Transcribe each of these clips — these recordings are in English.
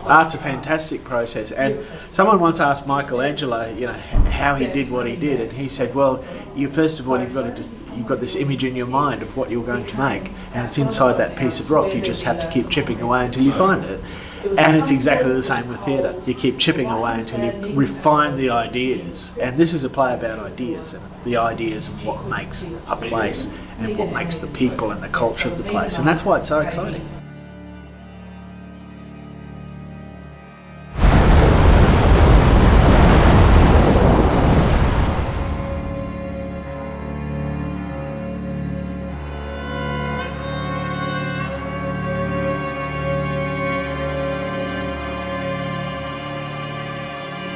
Art's a fantastic process, and someone once asked Michelangelo, how he did what he did, and he said, well, first of all you've got this image in your mind of what you're going to make, and it's inside that piece of rock. You just have to keep chipping away until you find it. And it's exactly the same with theatre. You keep chipping away until you refine the ideas. And this is a play about ideas, and the ideas of what makes a place and what makes the people and the culture of the place. And that's why it's so exciting.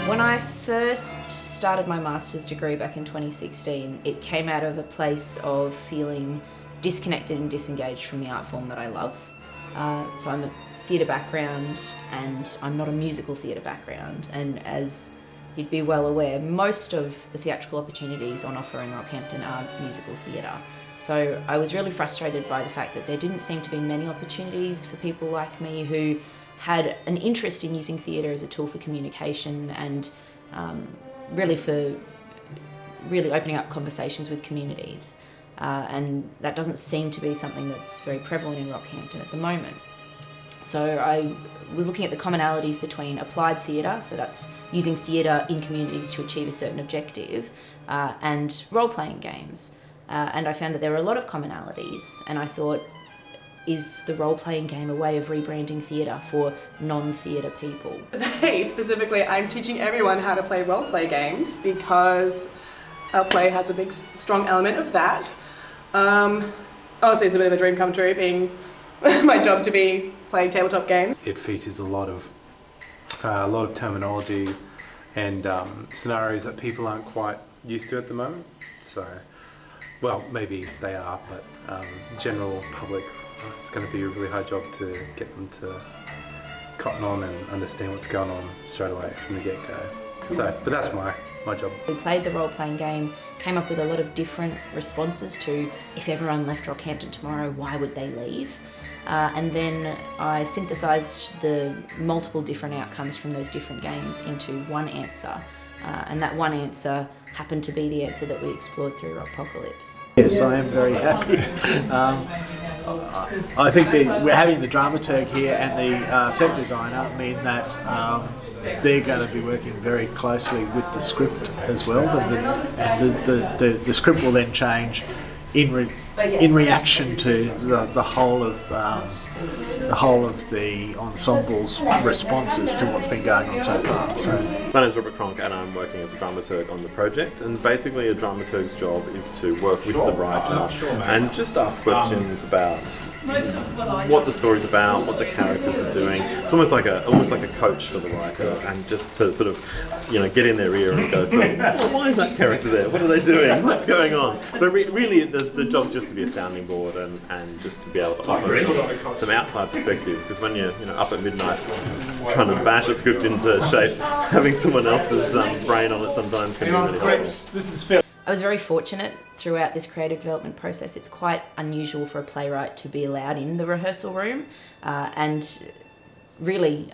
When I first started my master's degree back in 2016, it came out of a place of feeling disconnected and disengaged from the art form that I love. So I'm a theatre background, and I'm not a musical theatre background, and as you'd be well aware, most of the theatrical opportunities on offer in Rockhampton are musical theatre. So I was really frustrated by the fact that there didn't seem to be many opportunities for people like me who had an interest in using theatre as a tool for communication and really opening up conversations with communities. And that doesn't seem to be something that's very prevalent in Rockhampton at the moment. So I was looking at the commonalities between applied theatre, so that's using theatre in communities to achieve a certain objective, and role-playing games. And I found that there were a lot of commonalities, and I thought, is the role-playing game a way of rebranding theatre for non-theatre people? Today, specifically, I'm teaching everyone how to play role-play games because our play has a big, strong element of that. Honestly, it's a bit of a dream come true, being my job to be playing tabletop games. It features a lot of terminology and scenarios that people aren't quite used to at the moment. So, well, maybe they are, but general public, it's going to be a really hard job to get them to cotton on and understand what's going on straight away from the get-go. So, but that's my job. We played the role-playing game, came up with a lot of different responses to, if everyone left Rockhampton tomorrow, why would they leave? And then I synthesised the multiple different outcomes from those different games into one answer. And that one answer happened to be the answer that we explored through Rockpocalypse. Yes, I am very happy. I think we're having the Dramaturg here and the set designer mean that they're going to be working very closely with the script as well, and the script will then change in reaction to the whole of the ensemble's responses to what's been going on so far. So, my name's Robert Kronk, and I'm working as a dramaturg on the project. And basically, a dramaturg's job is to work with the writer and just ask questions about what the story's about, what the characters are doing. It's almost like a coach for the writer, and just to sort of get in their ear and go, so why is that character there? What are they doing? What's going on? But really, the job's just to be a sounding board and just to be able to offer some outside perspective, because when you're up at midnight trying to bash a script into shape, having someone else's brain on it sometimes can be really helpful. I was very fortunate throughout this creative development process. It's quite unusual for a playwright to be allowed in the rehearsal room, and really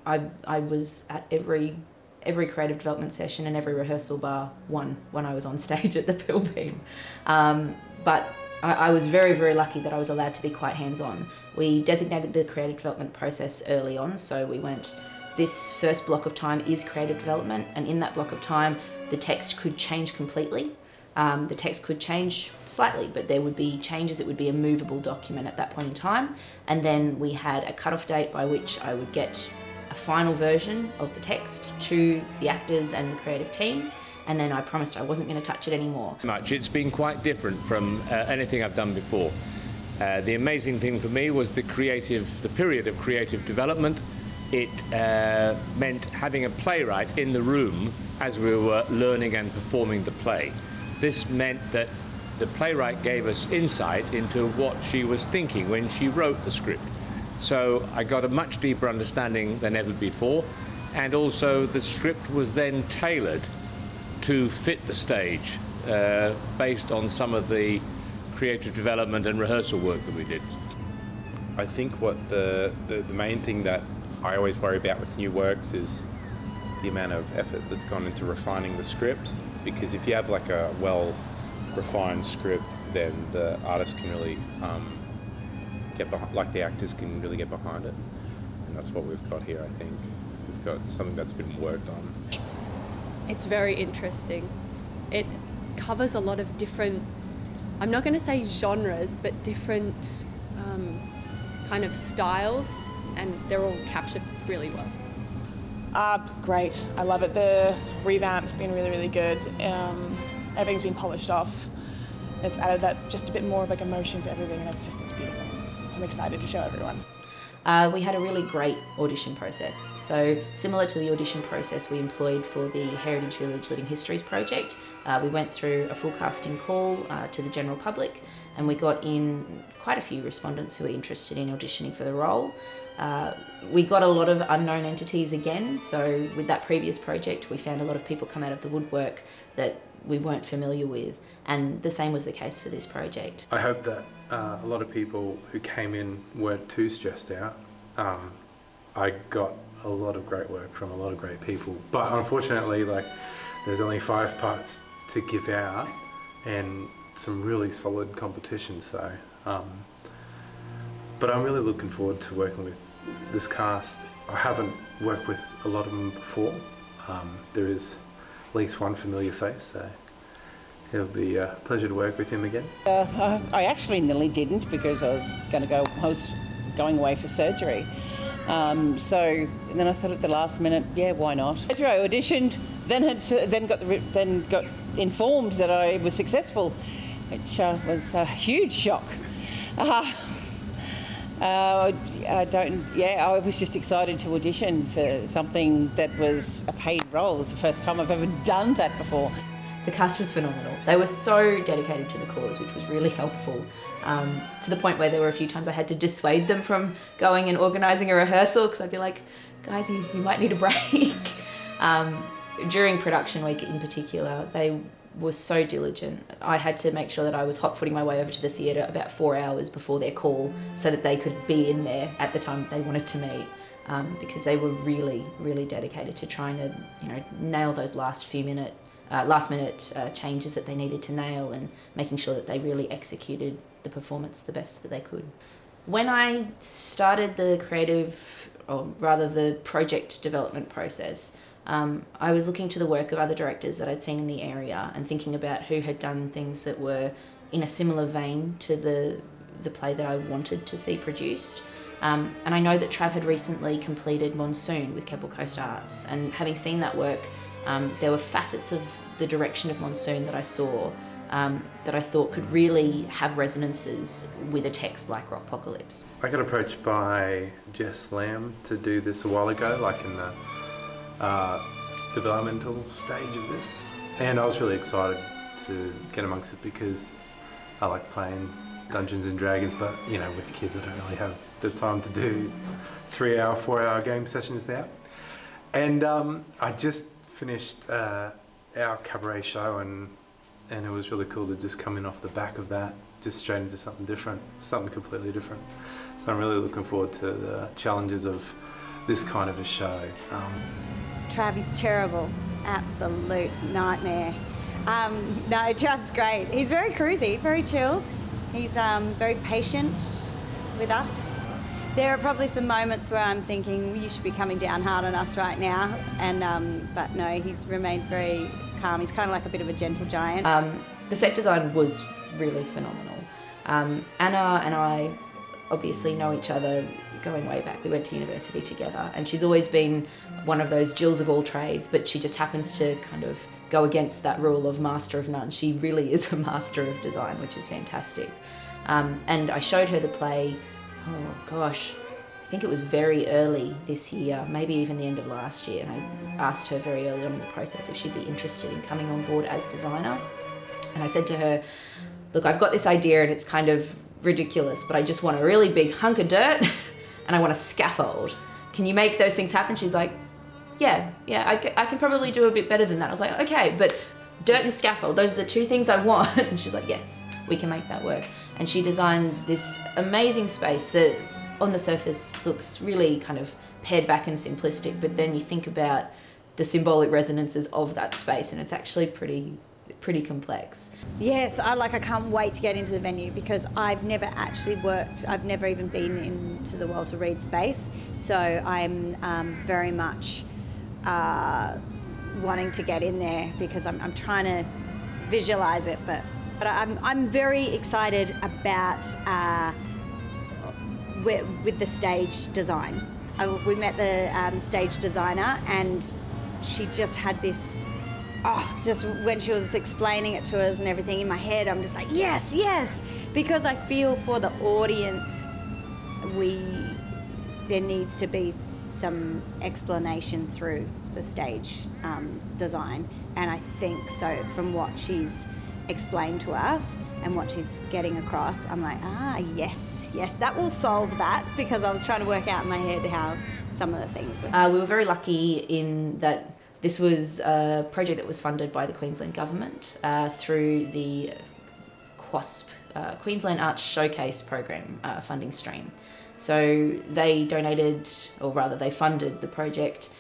I was at every creative development session and every rehearsal bar one when I was on stage at the Pilbeam. But I was very, very lucky that I was allowed to be quite hands-on. We designated the creative development process early on, so we went, this first block of time is creative development, and in that block of time, the text could change completely. The text could change slightly, but there would be changes. It would be a movable document at that point in time. And then we had a cut-off date by which I would get a final version of the text to the actors and the creative team. And then I promised I wasn't going to touch it anymore. It's been quite different from anything I've done before. The amazing thing for me was the period of creative development. It meant having a playwright in the room as we were learning and performing the play. This meant that the playwright gave us insight into what she was thinking when she wrote the script. So I got a much deeper understanding than ever before, and also the script was then tailored to fit the stage based on some of the creative development and rehearsal work that we did. I think what the main thing that I always worry about with new works is the amount of effort that's gone into refining the script, because if you have like a well refined script, then the artist can really get behind, like the actors can really get behind it, and that's what we've got here. I think we've got something that's been worked on. It's very interesting. It covers a lot of different, I'm not going to say genres, but different kind of styles, and they're all captured really well. Great. I love it. The revamp's been really, really good. Everything's been polished off. It's added that just a bit more of like emotion to everything, and it's beautiful. I'm excited to show everyone. We had a really great audition process. So similar to the audition process we employed for the Heritage Village Living Histories project, we went through a full casting call to the general public, and we got in quite a few respondents who were interested in auditioning for the role. We got a lot of unknown entities again, so with that previous project we found a lot of people come out of the woodwork that we weren't familiar with, and the same was the case for this project. I hope that a lot of people who came in weren't too stressed out. I got a lot of great work from a lot of great people, but unfortunately, like, there's only 5 parts to give out and some really solid competition. So, but I'm really looking forward to working with this cast. I haven't worked with a lot of them before. There is at least one familiar face, so it'll be a pleasure to work with him again. I actually nearly didn't, because I was going away for surgery. So and then I thought at the last minute, yeah, why not? I auditioned, then got informed that I was successful, which was a huge shock. I was just excited to audition for something that was a paid role. It was the first time I've ever done that before. The cast was phenomenal. They were so dedicated to the cause, which was really helpful, to the point where there were a few times I had to dissuade them from going and organising a rehearsal, because I'd be like, guys, you might need a break. During production week in particular, they were so diligent. I had to make sure that I was hot-footing my way over to the theatre about 4 hours before their call, so that they could be in there at the time that they wanted to meet, because they were really, really dedicated to trying to, nail those last minute changes that they needed to nail, and making sure that they really executed the performance the best that they could. When I started the the project development process, I was looking to the work of other directors that I'd seen in the area and thinking about who had done things that were in a similar vein to the play that I wanted to see produced. And I know that Trav had recently completed Monsoon with Keppel Coast Arts, and having seen that work, there were facets of the direction of Monsoon that I saw that I thought could really have resonances with a text like Rockpocalypse. I got approached by Jess Lamb to do this a while ago, like in the developmental stage of this, and I was really excited to get amongst it, because I like playing Dungeons and Dragons, but with kids I don't really have the time to do 3-hour, 4-hour game sessions now. And I just finished our cabaret show, and it was really cool to just come in off the back of that, just straight into something different, something completely different. So I'm really looking forward to the challenges of this kind of a show. Trav is terrible, absolute nightmare. No, Trav's great. He's very cruisy, very chilled. He's very patient with us. There are probably some moments where I'm thinking, you should be coming down hard on us right now, but no, he remains very calm. He's kind of like a bit of a gentle giant. The set design was really phenomenal. Anna and I obviously know each other going way back. We went to university together, and she's always been one of those Jills of all trades, but she just happens to kind of go against that rule of master of none. She really is a master of design, which is fantastic. And I showed her the play, I think it was very early this year, maybe even the end of last year, and I asked her very early on in the process if she'd be interested in coming on board as designer. And I said to her, look, I've got this idea and it's kind of ridiculous, but I just want a really big hunk of dirt and I want a scaffold. Can you make those things happen? She's like, yeah, I can probably do a bit better than that. I was like, okay, but dirt and scaffold, those are the 2 things I want. And she's like, yes, we can make that work. And she designed this amazing space that on the surface looks really kind of pared back and simplistic, but then you think about the symbolic resonances of that space, and it's actually pretty complex. Yes, I can't wait to get into the venue because I've never actually worked, I've never even been into the Walter Reid space, so I'm very much wanting to get in there because I'm trying to visualise it, but I'm very excited about with the stage design. We met the stage designer, and she just had this, just when she was explaining it to us and everything, in my head I'm just like, yes, because I feel for the audience there needs to be some explanation through the stage design, and I think so from what she's explained to us and what she's getting across, I'm like, yes, that will solve that, because I was trying to work out in my head how some of the things were. We were very lucky in that this was a project that was funded by the Queensland Government through the QASP, Queensland Arts Showcase program funding stream. So they donated, or rather they funded the project.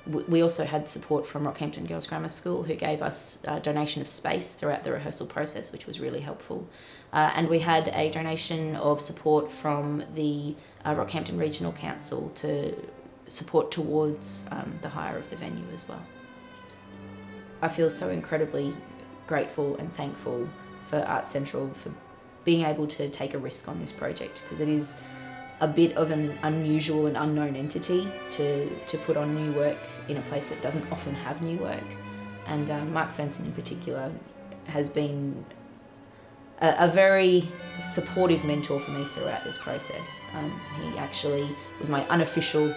We also had support from Rockhampton Girls Grammar School, who gave us a donation of space throughout the rehearsal process, which was really helpful. And we had a donation of support from the Rockhampton Regional Council to support towards the hire of the venue as well. I feel so incredibly grateful and thankful for Arts Central for being able to take a risk on this project, because it is a bit of an unusual and unknown entity to put on new work in a place that doesn't often have new work. And Mark Svensson in particular has been a very supportive mentor for me throughout this process. He actually was my unofficial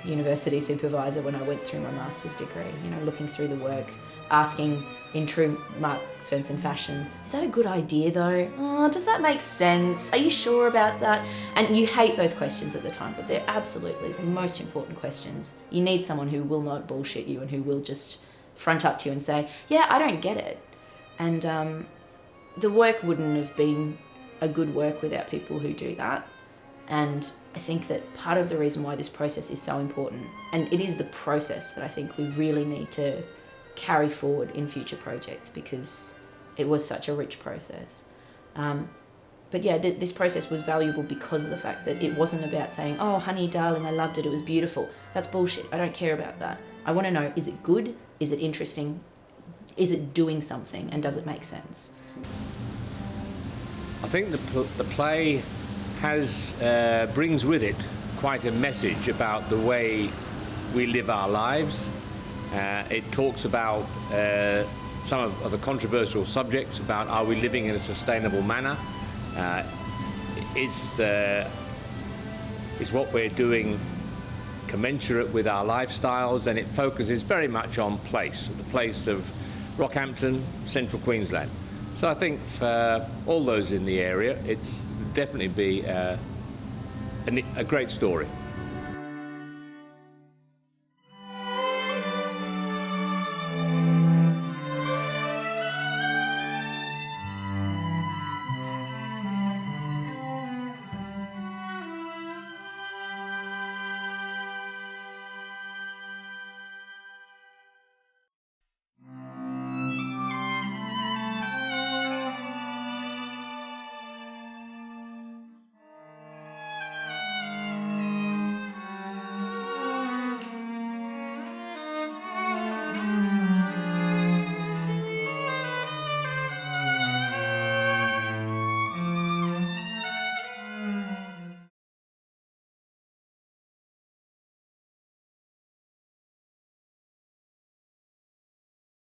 university supervisor when I went through my master's degree, looking through the work, asking in true Mark Svensson fashion, is that a good idea though? Oh, does that make sense? Are you sure about that? And you hate those questions at the time, but they're absolutely the most important questions. You need someone who will not bullshit you and who will just front up to you and say, yeah, I don't get it. And the work wouldn't have been a good work without people who do that. And I think that part of the reason why this process is so important, and it is the process that I think we really need to carry forward in future projects, because it was such a rich process. But yeah, this process was valuable because of the fact that it wasn't about saying, oh, honey, darling, I loved it, it was beautiful. That's bullshit. I don't care about that. I want to know, is it good? Is it interesting? Is it doing something? And does it make sense? I think the play brings with it quite a message about the way we live our lives. It talks about some of the controversial subjects about, are we living in a sustainable manner? Is what we're doing commensurate with our lifestyles? And it focuses very much on place, the place of Rockhampton, central Queensland. So I think for all those in the area, it's definitely be a great story.